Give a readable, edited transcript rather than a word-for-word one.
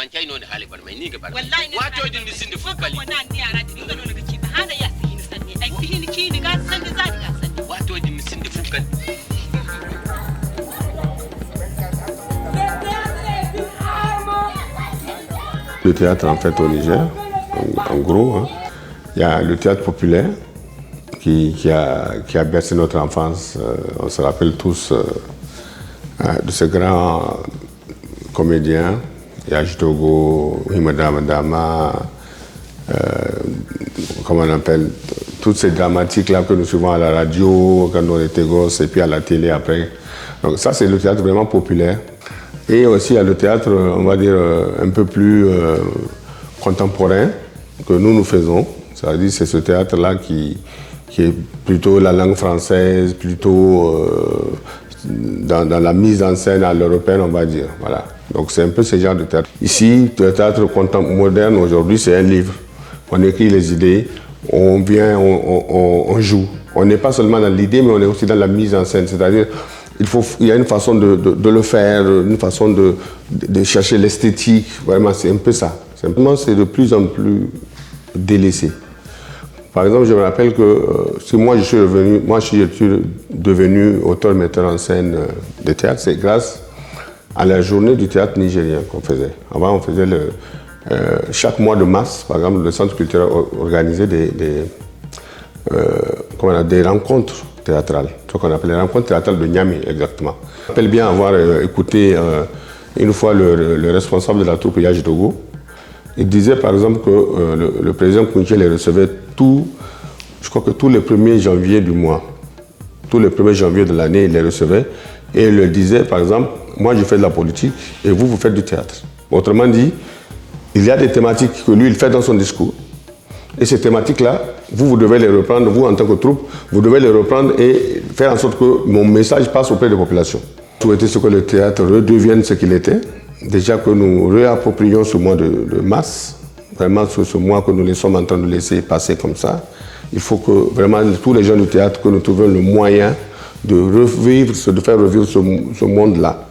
manchai no ne hali bar mai ni ga bar wato din sin da fukali wannan ni ara din ga no ga ci hana ya sihin sanni ai sihin ci ni ga san da za ga sanni wato din sin da fukali. Le théâtre en fait au Niger, en gros, hein, il y a le théâtre populaire qui a bercé notre enfance. On se rappelle tous de ces grands comédiens, Yash Togo, Himada Madama, comment on appelle, toutes ces dramatiques-là que nous suivons à la radio quand on était gosses et puis à la télé après. Donc ça c'est le théâtre vraiment populaire. Et aussi il y a le théâtre, on va dire, un peu plus contemporain que nous faisons. C'est-à-dire c'est ce théâtre-là qui est plutôt la langue française, plutôt dans la mise en scène à l'européenne, on va dire. Voilà. Donc c'est un peu ce genre de théâtre. Ici, le théâtre moderne aujourd'hui, c'est un livre. On écrit les idées, on vient, on joue. On n'est pas seulement dans l'idée, mais on est aussi dans la mise en scène. C'est-à-dire il y a une façon de le faire, une façon de chercher l'esthétique. Vraiment, c'est un peu ça. Simplement, c'est de plus en plus délaissé. Par exemple, je me rappelle que si moi je suis devenu auteur-metteur en scène de théâtre, c'est grâce à la journée du théâtre nigérien qu'on faisait. Avant, on faisait chaque mois de mars, par exemple, le centre culturel organisait des rencontres théâtrales, ce qu'on appelle les rencontres théâtrales de Niamey, exactement. Je me rappelle bien avoir écouté une fois le responsable de la troupe Yash Togo. Il disait par exemple que le président Kounché les recevait je crois que tous les 1er janvier du mois, tous les 1er janvier de l'année, il les recevait et il leur disait par exemple, moi je fais de la politique et vous faites du théâtre. Autrement dit, il y a des thématiques que lui il fait dans son discours et ces thématiques-là, vous devez les reprendre, vous en tant que troupe, vous devez les reprendre et faire en sorte que mon message passe auprès des populations. Je souhaitais que le théâtre redevienne ce qu'il était. Déjà que nous réapproprions ce mois de mars, vraiment ce mois que nous sommes en train de laisser passer comme ça, il faut que vraiment tous les gens du théâtre, que nous trouvions le moyen de faire revivre ce monde-là.